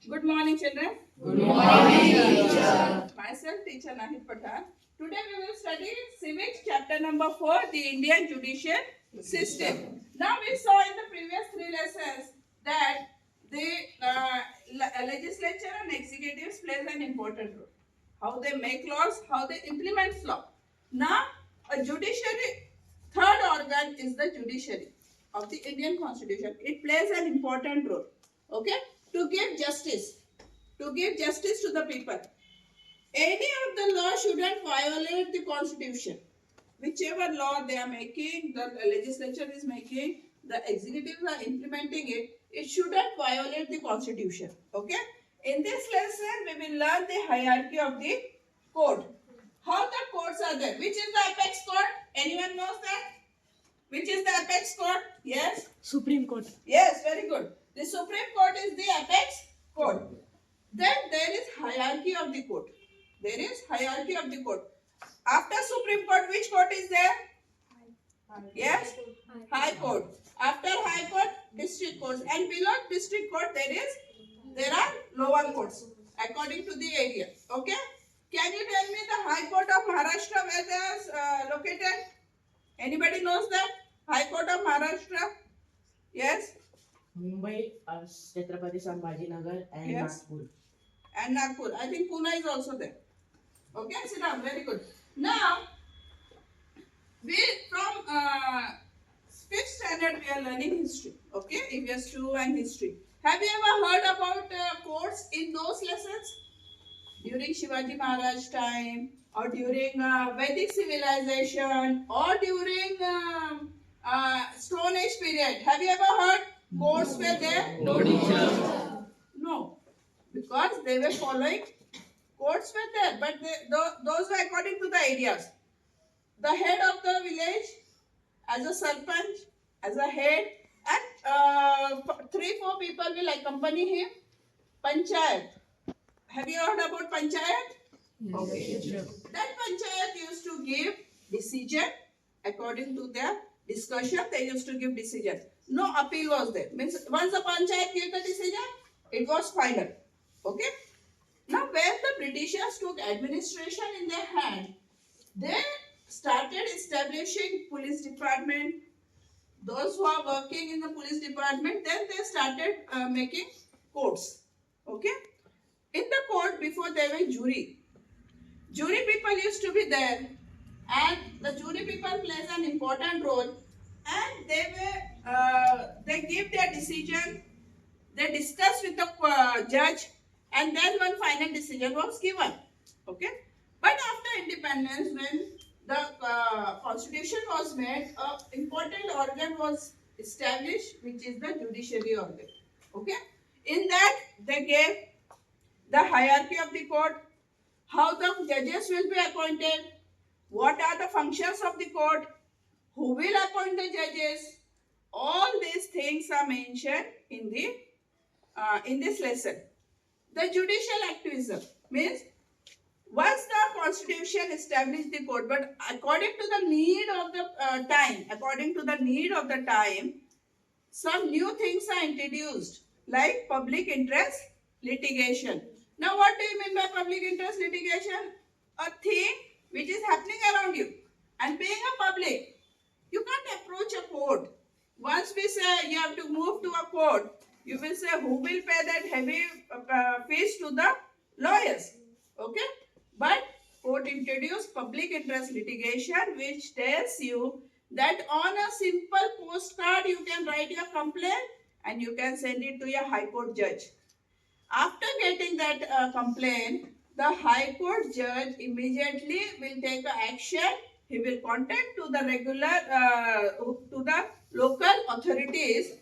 Good morning, children. Good morning, teacher. Myself, teacher Nahid Pathan. Today we will study civics chapter number 4, the Indian judicial system. Now we saw in the previous 3 lessons that the legislature and executives plays an important role. How they make laws, how they implement law. Now a judiciary, third organ is the judiciary of the Indian constitution. It plays an important role. Okay, to give justice to the people. Any of the law shouldn't violate the constitution. Whichever law they are making, the legislature is making, the executives are implementing it, it shouldn't violate the constitution. Okay? In this lesson, we will learn the hierarchy of the code. How the codes are there. Which is the apex code? Anyone knows that? Which is the apex code? Yes? Supreme Court. Yes, very good. The Supreme Court is the apex code. Then there is hierarchy of the court. There is hierarchy of the court. After Supreme Court, which court is there? Yes? High Court. After High Court, District Courts. And below District Court, there are lower courts according to the area. Okay? Can you tell me the High Court of Maharashtra where they are located? Anybody knows that? High Court of Maharashtra? Yes? Mumbai, Chhatrapati Sambhajinagar, and Yes. Nagpur. And Nagpur. I think Pune is also there. Okay, sit down. Very good. Now, we from 5th standard we are learning history. Okay, EVS 2 and history. Have you ever heard about courts in those lessons? During Shivaji Maharaj time, or during Vedic civilization, or during Stone Age period. Have you ever heard courts were there? No, teacher. No, because they were following courts were there, but those were according to the areas. The head of the village, as a sarpanch, as a head, and 3-4 people will accompany him. Panchayat. Have you heard about panchayat? Okay. That panchayat used to give decision according to their discussion. They used to give decision. No appeal was there. Means once the panchayat gave the decision, it was final. Okay. Now, when the Britishers took administration in their hand, they started establishing police department. Those who are working in the police department, then they started making courts. Okay. In the court, before there were jury people used to be there, and the jury people plays an important role, and they give their decision, they discuss with the judge, and then one final decision was given. Okay, but after independence, when the constitution was made, an important organ was established, which is the judiciary organ. Okay, in that they gave the hierarchy of the court, how the judges will be appointed, what are the functions of the court, who will appoint the judges. All these things are mentioned in this lesson. The judicial activism means once the constitution established the court, but according to the need of the time, some new things are introduced, like public interest litigation. Now, what do you mean by public interest litigation? A thing which is happening around you, and being a public, you can't approach a court. Once we say you have to move to a court, you will say who will pay that heavy fees to the lawyers. Okay, but court introduced public interest litigation, which tells you that on a simple postcard you can write your complaint and you can send it to your high court judge. After getting that complaint, the high court judge immediately will take action. He will contact to the local authorities,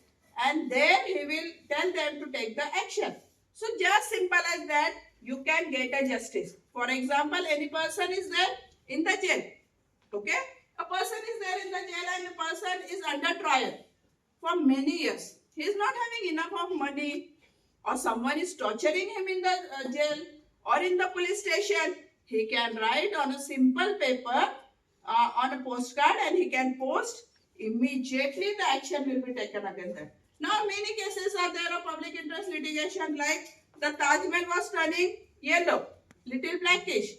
and then he will tell them to take the action. So just simple as that, you can get a justice. For example, any person is there in the jail. Okay? A person is there in the jail and the person is under trial for many years. He is not having enough of money, or someone is torturing him in the jail or in the police station. He can write on a simple paper, on a postcard, and he can post. Immediately the action will be taken against them. Now many cases are there of public interest litigation, like the Taj Mahal was turning yellow, little blackish,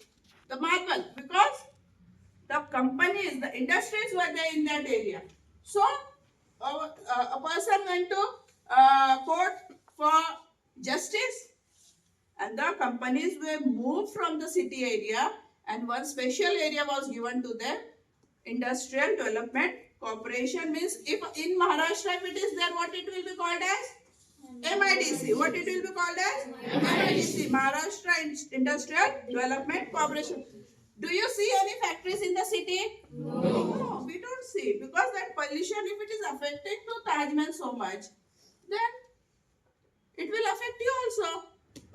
the marble, because the companies, the industries were there in that area. So a person went to court for justice, and the companies were moved from the city area, and one special area was given to them. Industrial Development Corporation means, if in Maharashtra if it is there, what it will be called as? MIDC. What it will be called as? MIDC. Maharashtra Industrial Development Corporation. Do you see any factories in the city? No, we don't see, because that pollution, if it is affecting to Taj Mahal so much, then it will affect you also.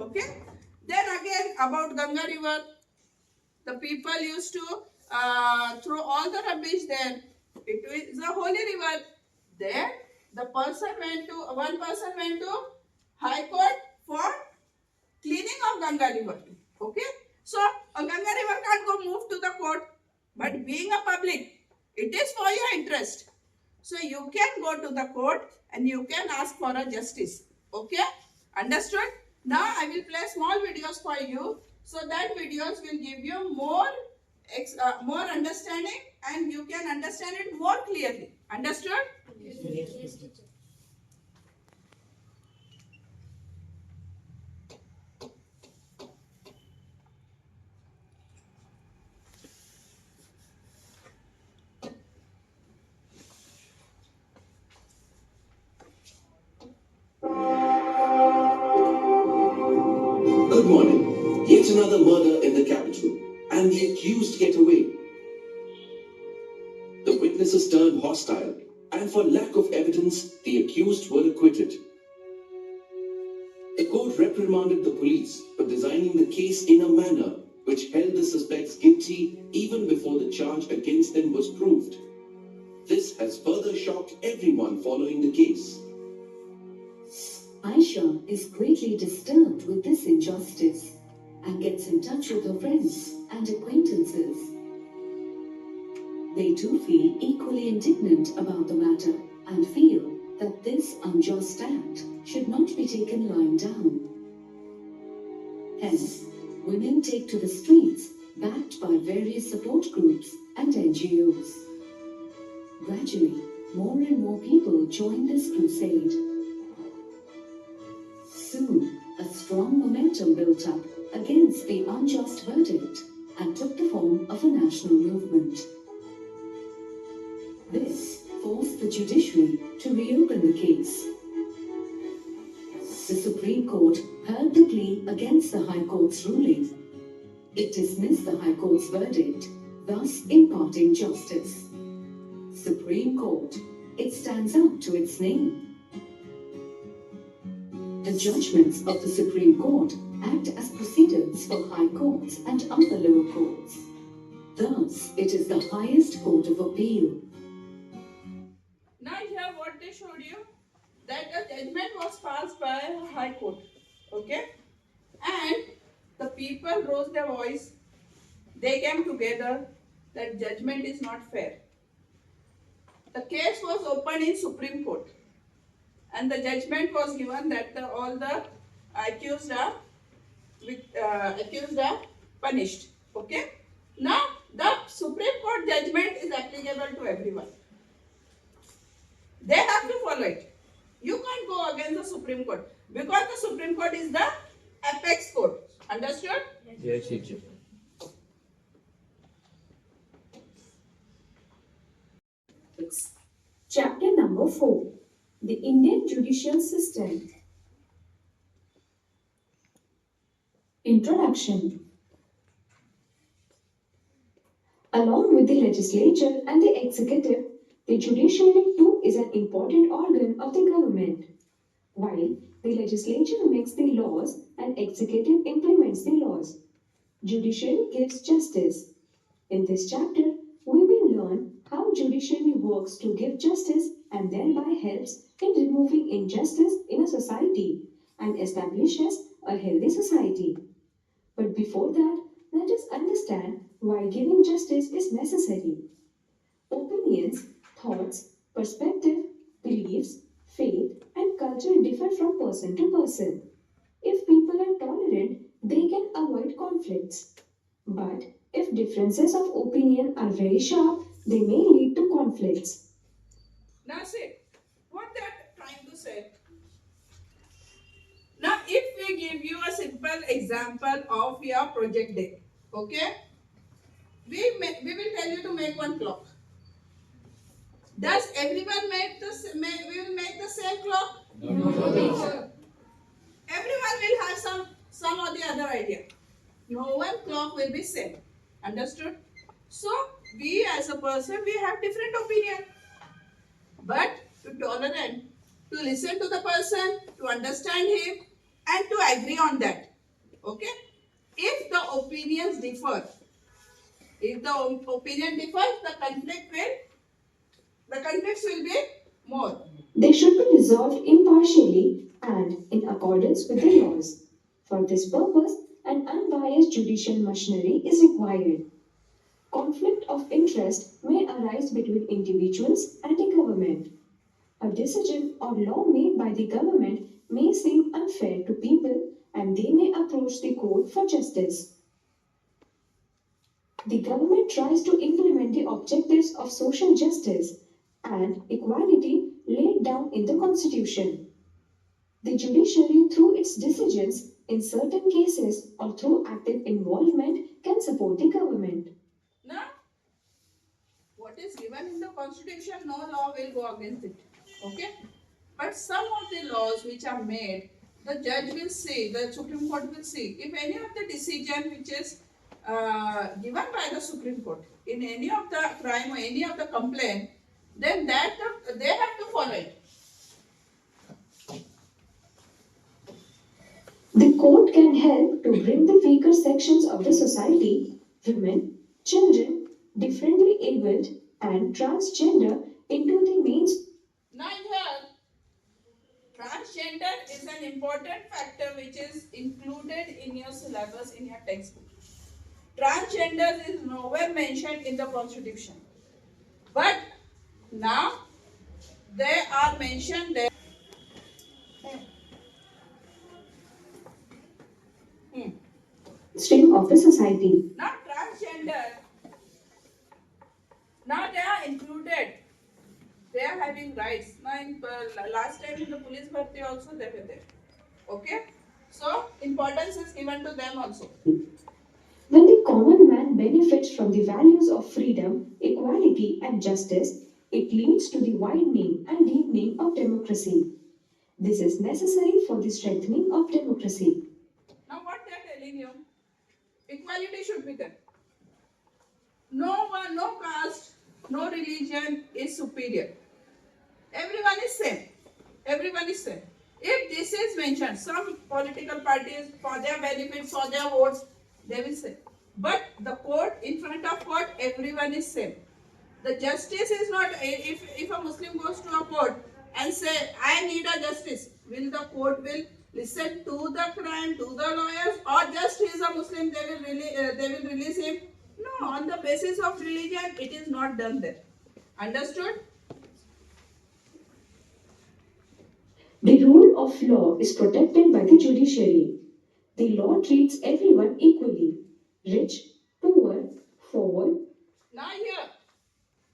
Okay. Then again about Ganga River, the people used to throw all the rubbish there. It is a holy river. There, one person went to High Court for cleaning of Ganga River. Okay. So a Ganga River can't go move to the court, but being a public, it is for your interest. So you can go to the court and you can ask for a justice. Okay? Understood? Now I will play small videos for you, so that videos will give you more understanding, and you can understand it more clearly. Understood? Yes, teacher. Good morning. Yet another murder in the capital, and the accused get away. The witnesses turned hostile, and for lack of evidence, the accused were acquitted. The court reprimanded the police for designing the case in a manner which held the suspects guilty even before the charge against them was proved. This has further shocked everyone following the case. Aisha is greatly disturbed with this injustice and gets in touch with her friends and acquaintances. They too feel equally indignant about the matter and feel that this unjust act should not be taken lying down. Hence, women take to the streets backed by various support groups and NGOs. Gradually, more and more people join this crusade. Soon, a strong momentum built up against the unjust verdict and took the form of a national movement. This forced the judiciary to reopen the case. The Supreme Court heard the plea against the High Court's ruling. It dismissed the High Court's verdict, thus imparting justice. Supreme Court, it stands up to its name. The judgments of the Supreme Court act as precedents for high courts and other lower courts. Thus, it is the highest court of appeal. Now here what they showed you, that a judgment was passed by a High Court. Okay? And the people rose their voice. They came together that judgment is not fair. The case was opened in Supreme Court, and the judgment was given that all the accused are punished. Okay? Now the Supreme Court judgment is applicable to everyone. They have to follow it. You can't go against the Supreme Court, because the Supreme Court is the apex court. Understood? Yes, teacher. Chapter number 4. The Indian Judicial System. Introduction. Along with the legislature and the executive, the judiciary too is an important organ of the government. While the legislature makes the laws and executive implements the laws, judiciary gives justice. In this chapter, we will learn how judiciary works to give justice and thereby helps in removing injustice in a society and establishes a healthy society. But before that, let us understand why giving justice is necessary. Opinions, thoughts, perspective, beliefs, faith, and culture differ from person to person. If people tolerant, they can avoid conflicts. But if differences of opinion are very sharp, they may lead to conflicts. Now see, what they are trying to say. Now if we give you a simple example of your project day, okay? We will tell you to make one clock. Does everyone make we will make the same clock? No. Everyone will have some or the other idea. No one clock will be same. Understood? So we as a person we have different opinion. But to tolerate, to listen to the person, to understand him, and to agree on that. Okay? If the opinions differ, the conflicts will be more. They should be resolved impartially and in accordance with the laws. For this purpose, an unbiased judicial machinery is required. Conflict of interest may arise between individuals and the government. A decision or law made by the government may seem unfair to people and they may approach the court for justice. The government tries to implement the objectives of social justice and equality laid down in the Constitution. The judiciary, through its decisions in certain cases or through active involvement, can support the government. Now, what is given in the Constitution, no law will go against it. Okay? But some of the laws which are made, the judge will see, the Supreme Court will see, if any of the decision which is given by the Supreme Court in any of the crime or any of the complaint, then that they have to follow it. The court can help to bring the weaker sections of the society, women, children, differently abled, and transgender into the mainstream. Now here, transgender is an important factor which is included in your syllabus, in your textbook. Transgender is nowhere mentioned in the Constitution. But now they are mentioned there. Of the society. Not transgender. Now they are included. They are having rights. Now in last time in the police bharti also they were there. Okay? So importance is given to them also. When the common man benefits from the values of freedom, equality, and justice, it leads to the widening and deepening of democracy. This is necessary for the strengthening of democracy. Now what they are telling you? Equality should be there. No one, no caste, no religion is superior. Everyone is same. Everyone is same. If this is mentioned, some political parties for their benefits, for their votes, they will say. But the court, in front of court, everyone is same. The justice is not, if a Muslim goes to a court and say, I need a justice, will the court will listen to the crime, to the lawyers, or just he is a Muslim, they will release him? No, on the basis of religion, it is not done there. Understood? The rule of law is protected by the judiciary. The law treats everyone equally, rich, poor, forward. Now here,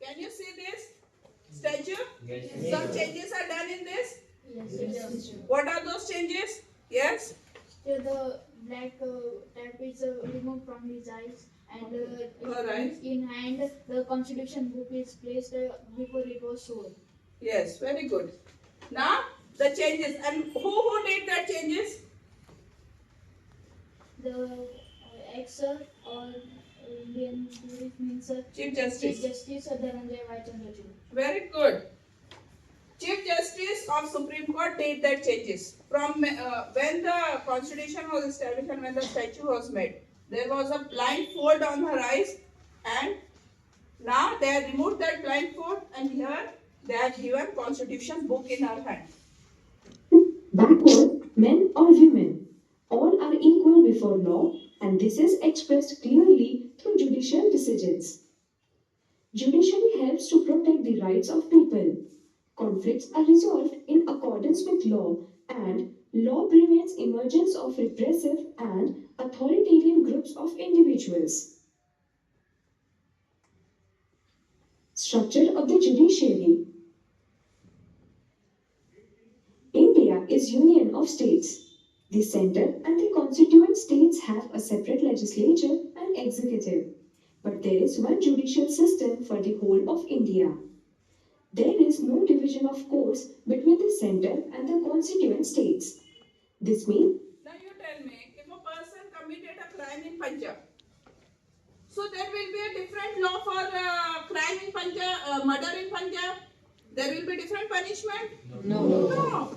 can you see this statue? Yes. Some changes are done in this. Yes. What are those changes? Yes? So the black tap is removed from his eyes, and Alright. in hand the constitution book is placed before it was sold. Yes, very good. Now the changes, and who did the changes? The ex or Indian means Chief Chief Justice. Justice Dhananjay Y. Chandrachud. Very good. Chief Justice of Supreme Court did that changes. From when the constitution was established and when the statute was made, there was a blindfold on her eyes, and now they have removed that blindfold, and here they have given constitution book in her hand. Backward, men or women, all are equal before law, and this is expressed clearly through judicial decisions. Judiciary helps to protect the rights of people. Conflicts are resolved in accordance with law, and law prevents emergence of repressive and authoritarian groups of individuals. Structure of the judiciary. India is union of states. The center and the constituent states have a separate legislature and executive, but there is one judicial system for the whole of India. There is no division of courts between the center and the constituent states. This means Now you tell me, if a person committed a crime in Punjab, so there will be a different law for crime in Punjab, murder in Punjab. There will be different punishment. No.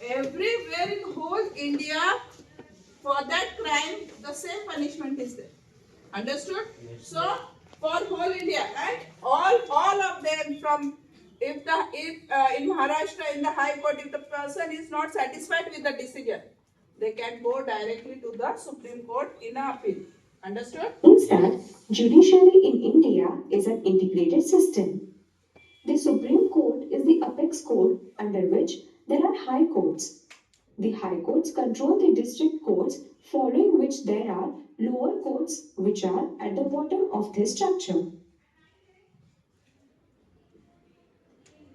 Everywhere in whole India, for that crime, the same punishment is there. Understood? So for whole India and all of them from if in Maharashtra in the High Court, if the person is not satisfied with the decision, they can go directly to the Supreme Court in an appeal. Understood? that judiciary in India is an integrated system. The Supreme Court is the apex court under which there are high courts. The high courts control the district courts, following which there are lower courts which are at the bottom of this structure.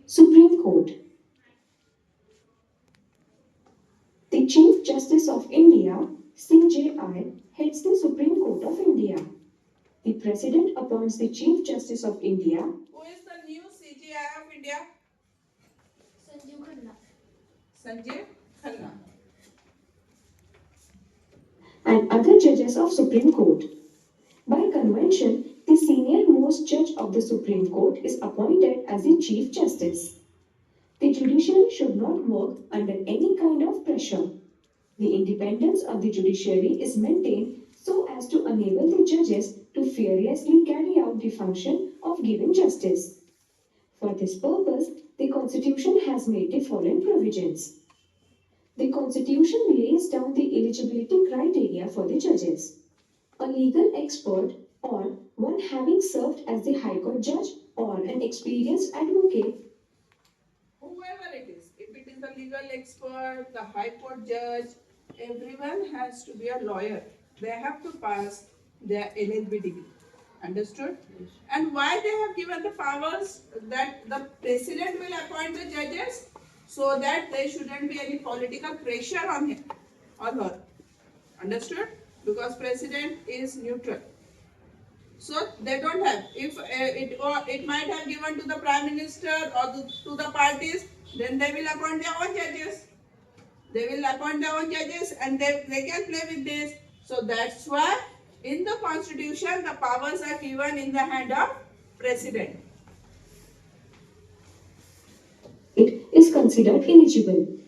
Supreme Court. The Chief Justice of India, CJI, heads the Supreme Court of India. The President appoints the Chief Justice of India. Who is the new CJI of India? Sanjeev Khanna. Sanjay Khanna. And other judges of Supreme Court. By convention, the senior most judge of the Supreme Court is appointed as the Chief Justice. The judiciary should not work under any kind of pressure. The independence of the judiciary is maintained so as to enable the judges to fearlessly carry out the function of giving justice. For this purpose, the Constitution has made the following provisions. The Constitution lays down the eligibility criteria for the judges. A legal expert or one having served as the High Court judge or an experienced advocate. Whoever it is, if it is the legal expert, the High Court judge, everyone has to be a lawyer. They have to pass their LLB degree. Understood? And why they have given the powers that the president will appoint the judges so that there shouldn't be any political pressure on him or her. Understood? Because president is neutral. So they don't have. If it might have given to the prime minister or to the parties, then they will appoint their own judges. They will appoint their own judges and they can play with this. So that's why in the constitution the powers are given in the hand of president. It is considered eligible.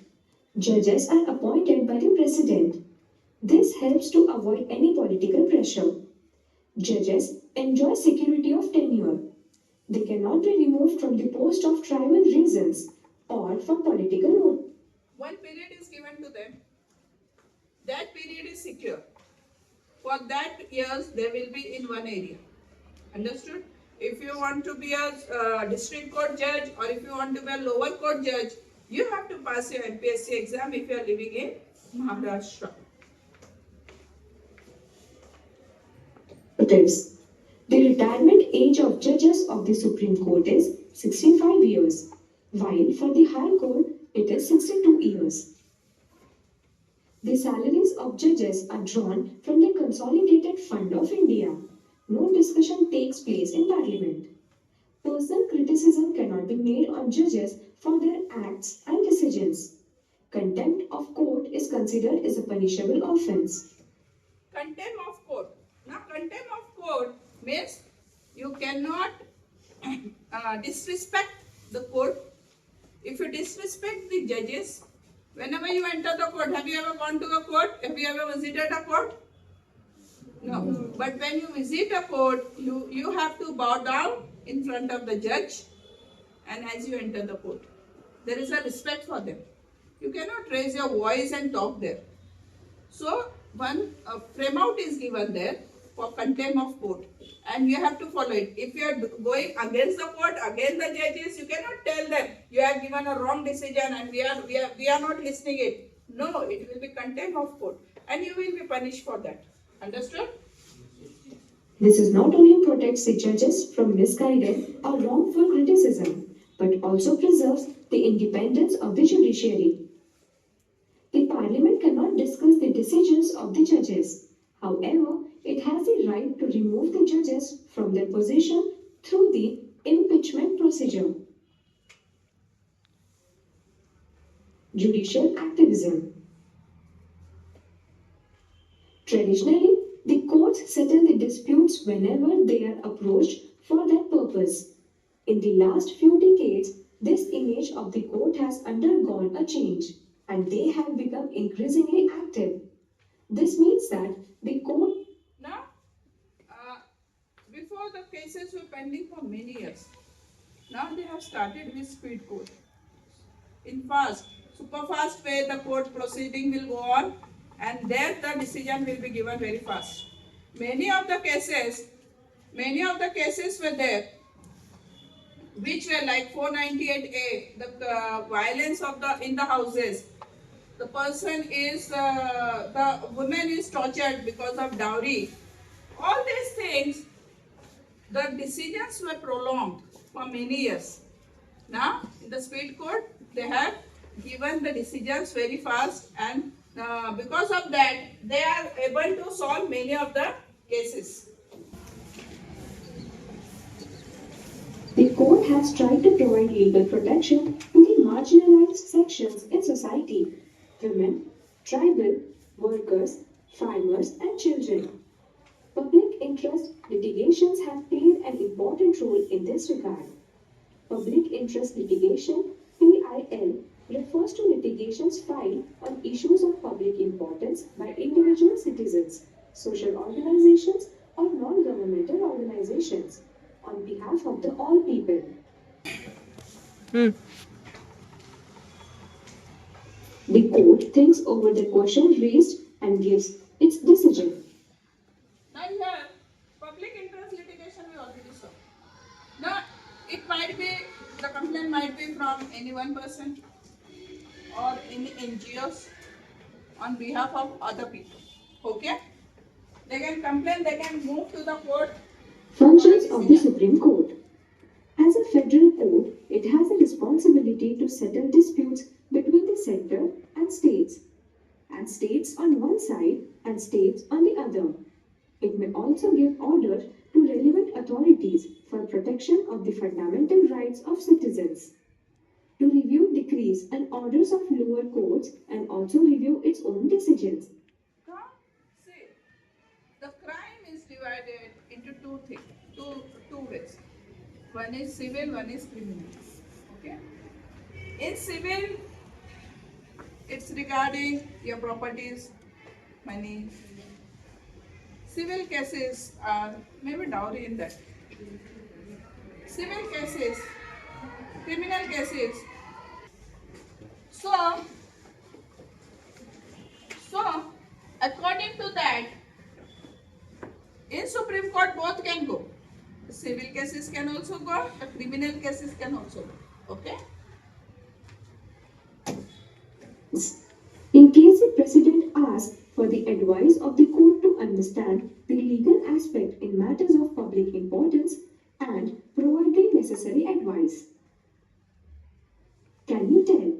Judges are appointed by the president. This helps to avoid any political pressure. Judges enjoy security of tenure. They cannot be removed from the post of tribal reasons or for political motive. One period is given to them. That period is secure. For that years they will be in one area. Understood? If you want to be a district court judge or if you want to be a lower court judge, you have to pass your MPSC exam if you are living in Maharashtra. Motives. The retirement age of judges of the Supreme Court is 65 years, while for the High Court it is 62 years. The salaries of judges are drawn from the Consolidated Fund of India. No discussion takes place in Parliament. Personal criticism cannot be made on judges for their acts and decisions. Contempt of court is considered as a punishable offence. Contempt of court. Now contempt of court means you cannot disrespect the court. If you disrespect the judges, whenever you enter the court, have you ever gone to a court? Have you ever visited a court? No. But when you visit a court, you have to bow down in front of the judge and as you enter the court. There is a respect for them. You cannot raise your voice and talk there. So one frame out is given there for contempt of court and you have to follow it. If you are going against the court, against the judges, you cannot tell them you have given a wrong decision and we are not listening it. No, it will be contempt of court and you will be punished for that. Understood? This is not only protects the judges from misguided or wrongful criticism, but also preserves the independence of the judiciary. The Parliament cannot discuss the decisions of the judges. However, it has the right to remove the judges from their position through the impeachment procedure. Judicial activism. Traditionally, the courts settle the disputes whenever they are approached for that purpose. In the last few decades, this image of the court has undergone a change and they have become increasingly active. This means that the court Now, before the cases were pending for many years. Now they have started with speed court. In fast, super fast way the court proceeding will go on and there the decision will be given very fast. Many of the cases were there which were like 498A, the violence of the in the houses. The person is, the woman is tortured because of dowry. All these things, the decisions were prolonged for many years. Now, in the speed court, they have given the decisions very fast and because of that, they are able to solve many of the cases. The court has tried to provide legal protection to the marginalized sections in society: women, tribal, workers, farmers, and children. Public interest litigations have played an important role in this regard. Public interest litigation (PIL) refers to litigations filed on issues of public importance by individual citizens, social organizations, or non-governmental organizations on behalf of the all people. The court thinks over the question raised and gives its decision. Now here, public interest litigation we already saw. Now, it might be, the complaint might be from any one person or any NGOs on behalf of other people. Okay? They can complain, they can move to the court. Functions of the Supreme Court. As a federal court, it has a responsibility to settle disputes between the center and states on one side and states on the other. It may also give orders to relevant authorities for protection of the fundamental rights of citizens, to review decrees and orders of lower courts, and also review its own decisions. Now, see, the crime is divided into two things, two ways. One is civil, one is criminal. Okay? In civil, it's regarding your properties, money. Civil cases are maybe dowry in that. Civil cases, criminal cases. So according to that, in Supreme Court both can go. The civil cases can also go, the criminal cases can also go. Okay? In case the President asks for the advice of the court to understand the legal aspect in matters of public importance and provide the necessary advice. Can you tell?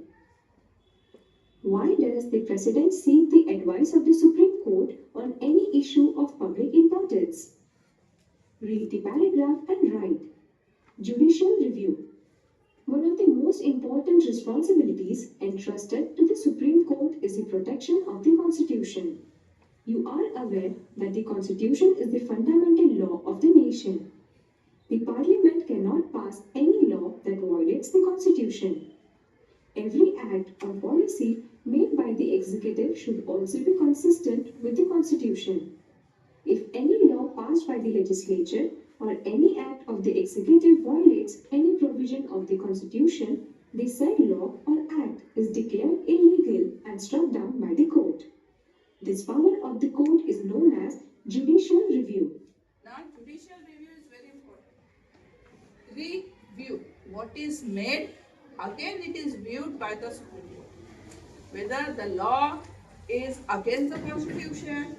Why does the President seek the advice of the Supreme Court on any issue of public importance? Read the paragraph and write. Judicial review. One of the most important responsibilities entrusted to the Supreme Court is the protection of the Constitution. You are aware that the Constitution is the fundamental law of the nation. The Parliament cannot pass any law that violates the Constitution. Every act or policy made by the executive should also be consistent with the Constitution. If any law passed by the legislature or any act of the executive violates any provision of the Constitution, the said law or act is declared illegal and struck down by the court. This power of the court is known as judicial review. Now, judicial review is very important. Review. What is made, again it is viewed by the Supreme Court. whether the law is against the constitution,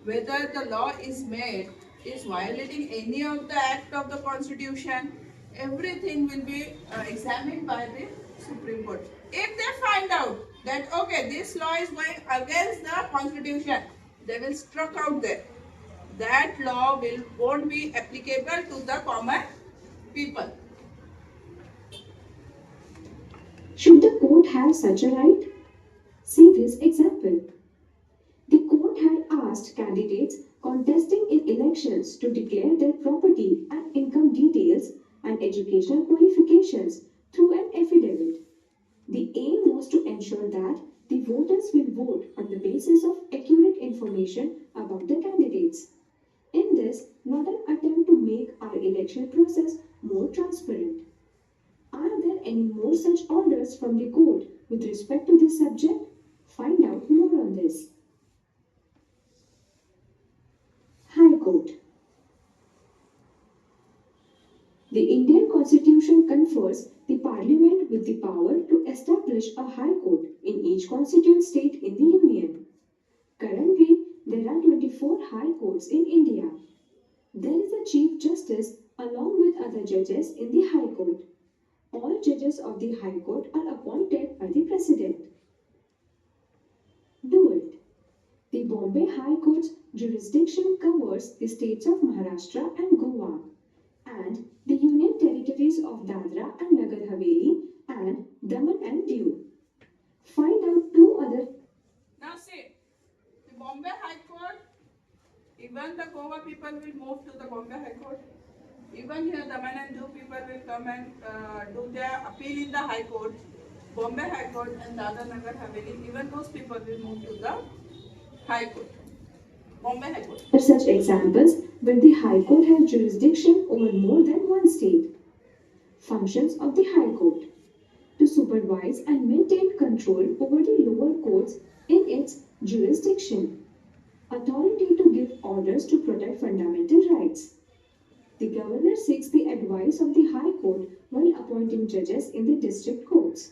whether the law is made is violating any of the act of the constitution, everything will be examined by the Supreme Court. If they find out that okay, this law is going against the constitution, they will struck out there. That law won't be applicable to the common people. Should the court have such a right? See this example. The court had asked candidates contesting in elections to declare their property and income details and educational qualifications through an affidavit. The aim was to ensure that the voters will vote on the basis of accurate information about the candidates. In this, not an attempt to make our election process more transparent. Are there any more such orders from the court with respect to this subject? Find out more on this. High Court. The Indian Constitution confers the Parliament with the power to establish a High Court in each constituent state in the Union. Currently, there are 24 High Courts in India. There is a Chief Justice along with other judges in the High Court. All judges of the High Court are appointed by the President. Do it. The Bombay High Court's jurisdiction covers the states of Maharashtra and Goa and the Union Territories of Dadra and Nagar Haveli and Daman and Diu. Find out two other. Now see, the Bombay High Court, even the Goa people will move to the Bombay High Court. Even here, Daman and Diu people will come and do their appeal in the High Court, Bombay High Court and Dadra Nagar Haveli. Even those people will move to the High Court, Bombay High Court. Are such examples where the High Court has jurisdiction over more than one state. Functions of the High Court: to supervise and maintain control over the lower courts in its jurisdiction. Authority to give orders to protect fundamental rights. The governor seeks the advice of the High Court while appointing judges in the district courts.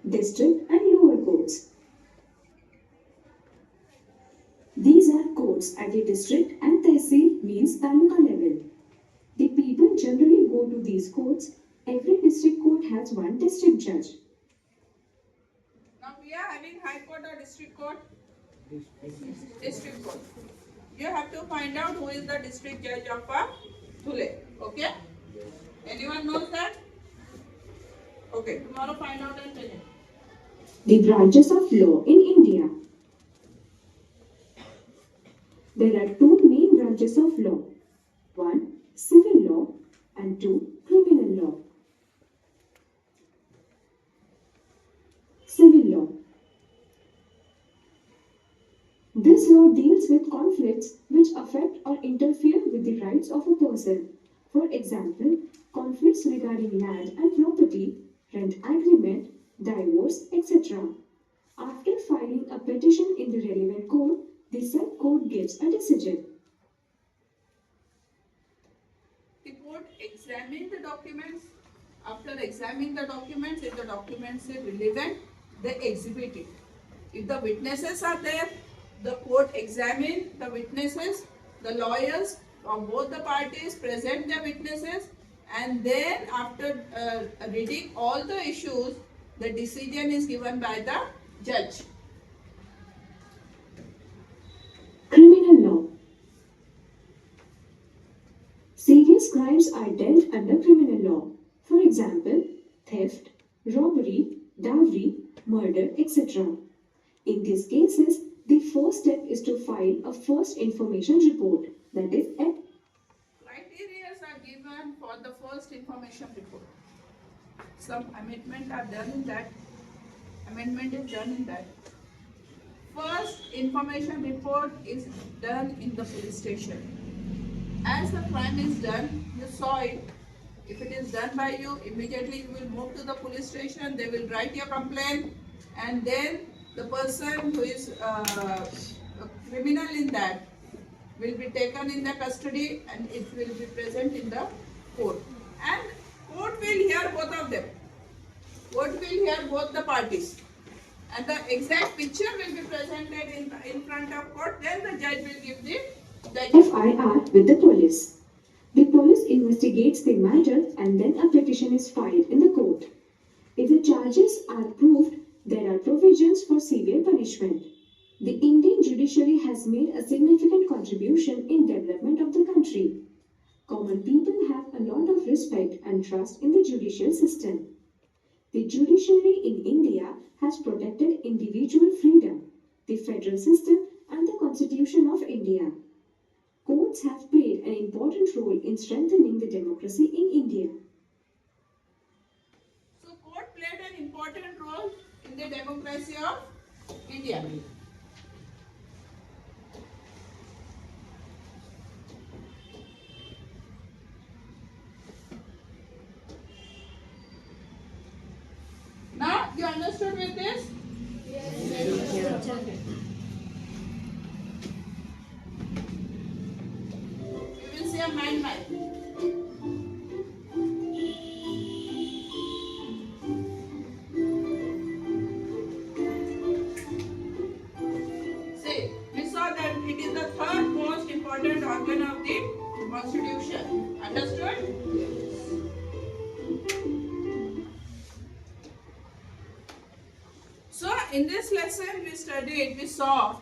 District and lower courts. These are courts at the district and tehsil means taluka level. The people generally go to these courts. Every district court has one district judge. Now we are having High Court or District Court? District Court. You have to find out who is the district judge of Dhule. Okay? Anyone knows that? Okay, tomorrow find out and tell him. The branches of law in India. There are two main branches of law. One, civil law, and two, criminal law. Civil law. This law deals with conflicts which affect or interfere with the rights of a person. For example, conflicts regarding land and property, rent agreement, divorce, etc. After filing a petition in the relevant court, the said court gives a decision. The court examines the documents. After examining the documents, if the documents are relevant, they exhibit it. If the witnesses are there, the court examines the witnesses, the lawyers from both the parties present their witnesses, and then after reading all the issues, the decision is given by the judge. Criminal law. Serious crimes are dealt under criminal law. For example, theft, robbery, dowry, murder, etc. In these cases, the first step is to file a first information report, that is, Criteria are given for the first information report. Some amendment are done in that. Amendment is done in that. First information report is done in the police station. As the crime is done, you saw it. If it is done by you, immediately you will move to the police station. They will write your complaint, and then the person who is a criminal in that will be taken in the custody, and it will be present in the court. And court will hear both of them. What will hear both the parties. And the exact picture will be presented in front of court. Then the judge will give the judgment. FIR with the police. The police investigates the matter and then a petition is filed in the court. If the charges are proved, there are provisions for severe punishment. The Indian judiciary has made a significant contribution in development of the country. Common people have a lot of respect and trust in the judicial system. The judiciary in India has protected individual freedom, the federal system, and the Constitution of India. Courts have played an important role in strengthening the democracy in India. So court played an important role in the democracy of India. Now you understood with this? We will see a mind map. See, we saw that it is the third most important organ of the Constitution. Understood? So, in this lesson, we saw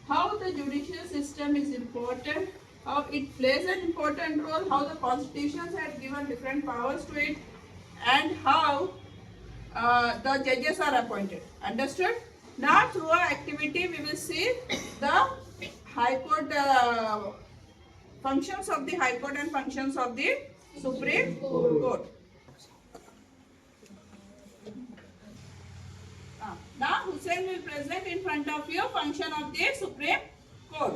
how the judicial system is important, how it plays an important role, how the constitutions had given different powers to it, and how the judges are appointed. Understood? Now, through our activity, we will see the High Court, functions of the High Court and functions of the Supreme Court. Now, Hussein will present in front of you function of the Supreme Court.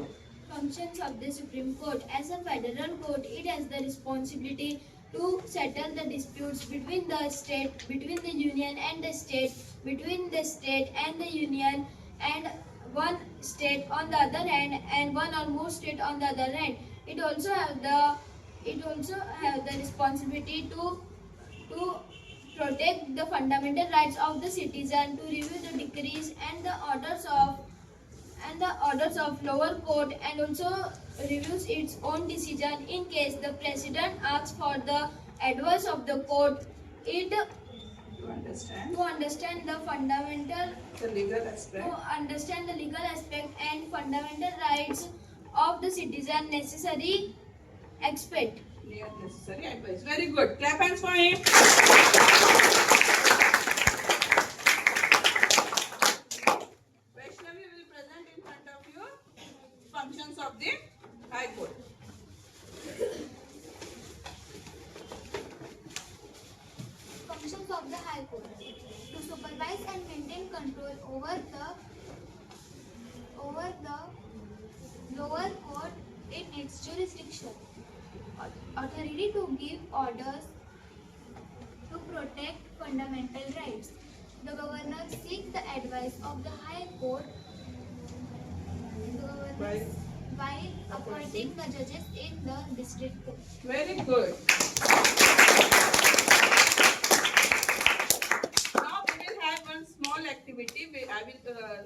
Functions of the Supreme Court. As a federal court, it has the responsibility to settle the disputes between the state, between the union and the state, between the state and the union, and one state on the other hand, and one or more state on the other hand. It also have the responsibility to protect the fundamental rights of the citizen, to review the decrees and the orders of lower court, and also reviews its own decision in case the president asks for the advice of the court. It To understand to understand the fundamental the legal aspect. and fundamental rights of the citizen, necessary expect. Necessary advice. Very good. Clap hands for him. Vaishnavi will present in front of you functions of the High Court. Functions of the High Court: to supervise and maintain control over the lower court in its jurisdiction. Authority to give orders to protect fundamental rights. The governor seeks the advice of the High Court by appointing the judges in the district court. Very good. Now we will have one small activity.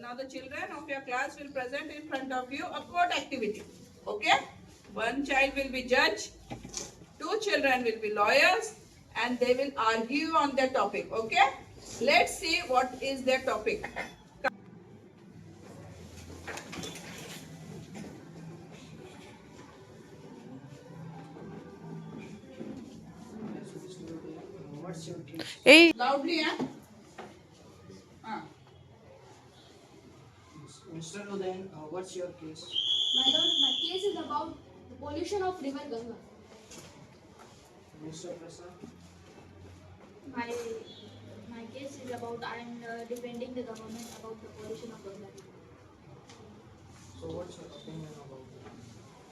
Now the children of your class will present in front of you a court activity. Okay? One child will be judge, two children will be lawyers, and they will argue on their topic. Okay? Let's see what is their topic. What's your case? Loudly, eh? Mr. Udayan, what's your case? My lord, my case is about the pollution of river Ganga. Mr. Prasad, My case is about I am defending the government about the pollution of Ganga. so what's your opinion about it?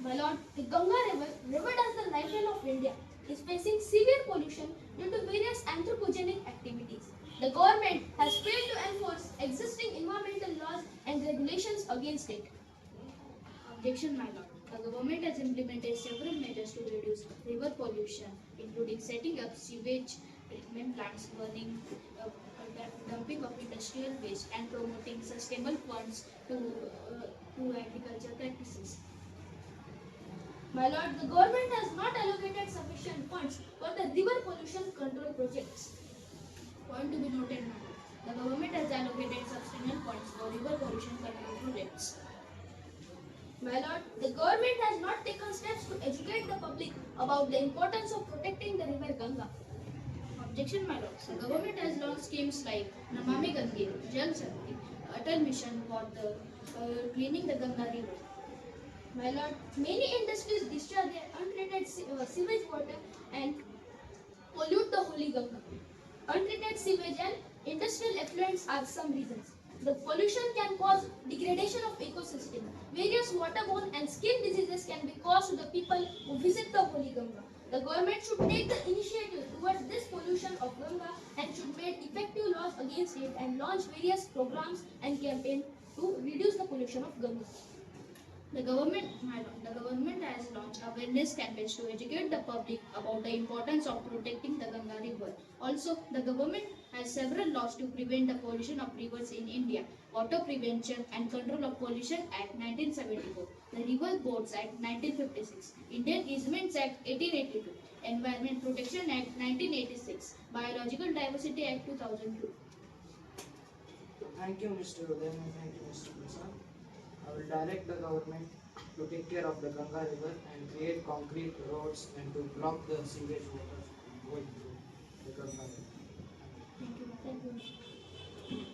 My lord, the Ganga river as the lifeline of India, is facing severe pollution due to various anthropogenic activities. The government has failed to enforce existing environmental laws and regulations against it. Objection, my lord. The government has implemented several measures to reduce river pollution, including setting up sewage treatment plants, burning dumping of industrial waste and promoting sustainable funds to agriculture practices. My lord, the government has not allocated sufficient funds for the river pollution control projects. Point to be noted, my lord. The government has allocated substantial funds for river pollution control projects. My lord, the government has not taken steps to educate the public about the importance of protecting the river Ganga. Objection, my lord. The government has launched schemes like Namami Gange, Jal Shakti, Atal Mission for the cleaning the Ganga river. My lord, many industries discharge their untreated sewage water and pollute the holy Ganga. Untreated sewage and industrial effluents are some reasons. The pollution can cause degradation of ecosystem. Various waterborne and skin diseases can be caused to the people who visit the holy Ganga. The government should take the initiative towards this pollution of Ganga and should make effective laws against it and launch various programs and campaigns to reduce the pollution of Ganga. The government has launched awareness campaigns to educate the public about the importance of protecting the Ganga river. Also, the government has several laws to prevent the pollution of rivers in India. Water Prevention and Control of Pollution Act 1974, the River Boards Act 1956, Indian Easements Act 1882, Environment Protection Act 1986, Biological Diversity Act 2002. Thank you, Mr. Udayan, and thank you, Mr. Prasad. I will direct the government to take care of the Ganga river and create concrete roads and to block the sewage water going through the Ganga river. Thank you.